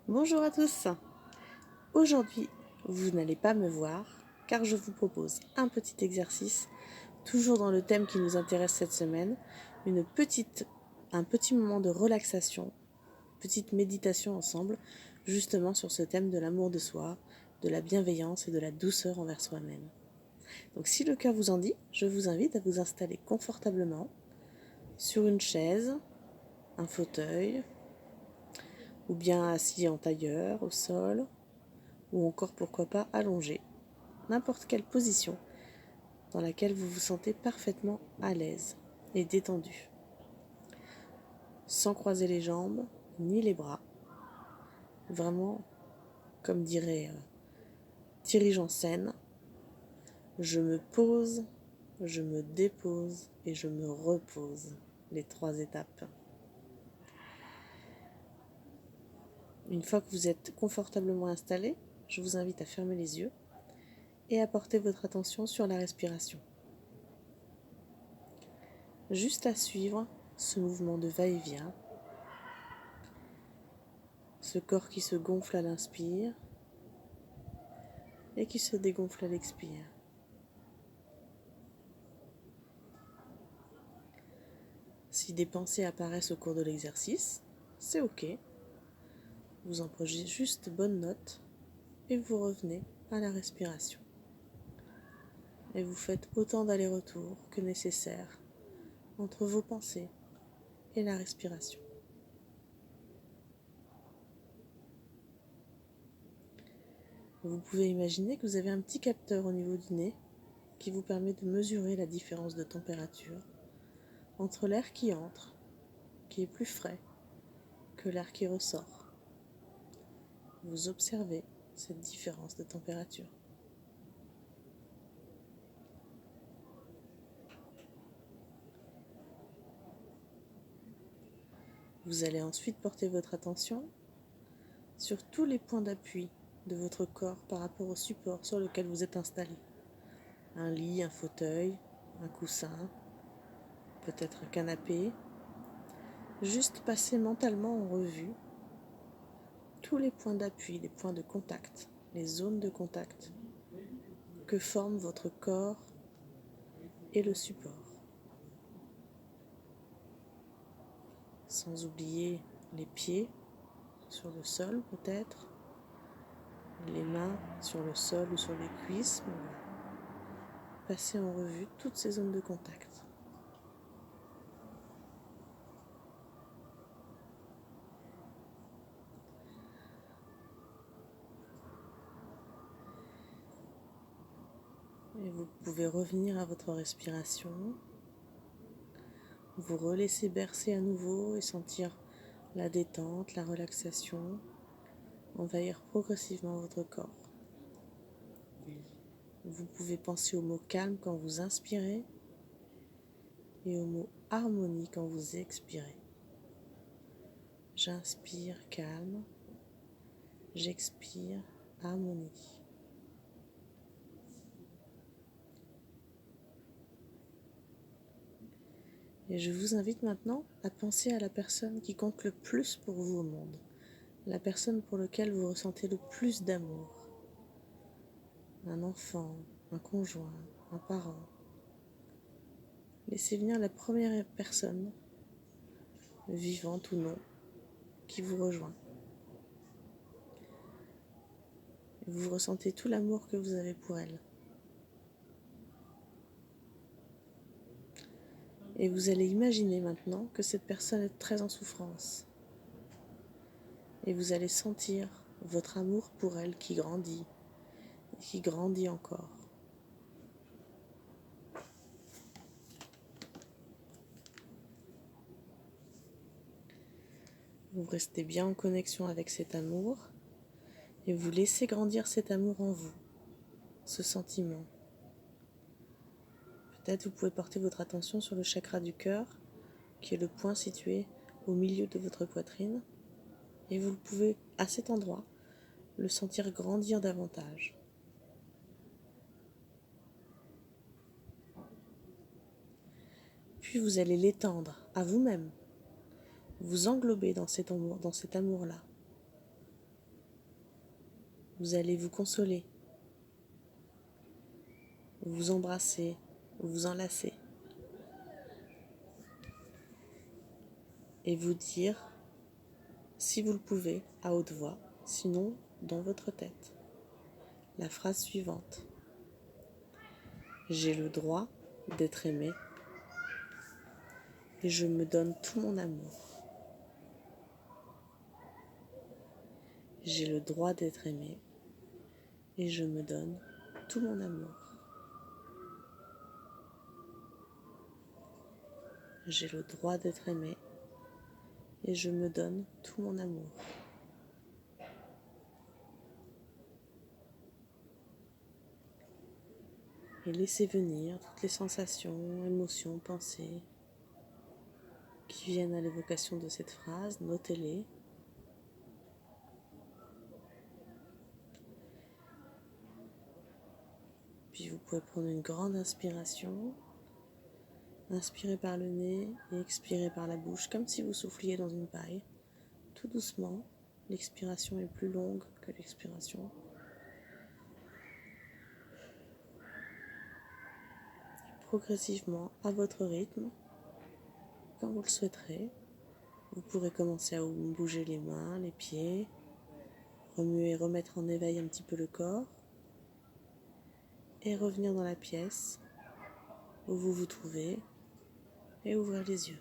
Bonjour à tous. Aujourd'hui, vous n'allez pas me voir car je vous propose un petit exercice, toujours dans le thème qui nous intéresse cette semaine, un petit moment de relaxation, petite méditation ensemble, justement sur ce thème de l'amour de soi, de la bienveillance et de la douceur envers soi-même. Donc si le cœur vous en dit, je vous invite à vous installer confortablement sur une chaise, un fauteuil, ou bien assis en tailleur, au sol, ou encore pourquoi pas allongé, n'importe quelle position dans laquelle vous vous sentez parfaitement à l'aise et détendu, sans croiser les jambes ni les bras, vraiment comme dirait Thierry Janssen, je me pose, je me dépose et je me repose, les 3 étapes. Une fois que vous êtes confortablement installé, je vous invite à fermer les yeux et à porter votre attention sur la respiration. Juste à suivre ce mouvement de va-et-vient, ce corps qui se gonfle à l'inspire et qui se dégonfle à l'expire. Si des pensées apparaissent au cours de l'exercice, c'est ok. Vous en prenez juste bonne note et vous revenez à la respiration. Et vous faites autant d'allers-retours que nécessaire entre vos pensées et la respiration. Vous pouvez imaginer que vous avez un petit capteur au niveau du nez qui vous permet de mesurer la différence de température entre l'air qui entre, qui est plus frais, que l'air qui ressort. Vous observez cette différence de température. Vous allez ensuite porter votre attention sur tous les points d'appui de votre corps par rapport au support sur lequel vous êtes installé. Un lit, un fauteuil, un coussin, peut-être un canapé. Juste passer mentalement en revue tous les points d'appui, les points de contact, les zones de contact que forment votre corps et le support. Sans oublier les pieds sur le sol peut-être, les mains sur le sol ou sur les cuisses. Passez en revue toutes ces zones de contact. Et vous pouvez revenir à votre respiration, vous relaisser bercer à nouveau et sentir la détente, la relaxation envahir progressivement votre corps. Vous pouvez penser au mot calme quand vous inspirez et au mot harmonie quand vous expirez. J'inspire calme, j'expire harmonie. Et je vous invite maintenant à penser à la personne qui compte le plus pour vous au monde, la personne pour laquelle vous ressentez le plus d'amour. Un enfant, un conjoint, un parent. Laissez venir la première personne, vivante ou non, qui vous rejoint. Et vous ressentez tout l'amour que vous avez pour elle. Et vous allez imaginer maintenant que cette personne est très en souffrance. Et vous allez sentir votre amour pour elle qui grandit et qui grandit encore. Vous restez bien en connexion avec cet amour et vous laissez grandir cet amour en vous, ce sentiment. Peut-être vous pouvez porter votre attention sur le chakra du cœur, qui est le point situé au milieu de votre poitrine, et vous pouvez, à cet endroit, le sentir grandir davantage. Puis vous allez l'étendre à vous-même, vous englober dans cet amour-là. Vous allez vous consoler, vous embrasser, vous enlacer et vous dire, si vous le pouvez, à haute voix, sinon dans votre tête, la phrase suivante. J'ai le droit d'être aimé et je me donne tout mon amour. J'ai le droit d'être aimé et je me donne tout mon amour. J'ai le droit d'être aimé et je me donne tout mon amour. Et laissez venir toutes les sensations, émotions, pensées qui viennent à l'évocation de cette phrase, notez-les. Puis vous pouvez prendre une grande inspiration, inspirez par le nez et expirez par la bouche, comme si vous souffliez dans une paille. Tout doucement, l'expiration est plus longue que l'expiration. Progressivement, à votre rythme, quand vous le souhaiterez, vous pourrez commencer à bouger les mains, les pieds, remuer, remettre en éveil un petit peu le corps et revenir dans la pièce où vous vous trouvez et ouvrir les yeux.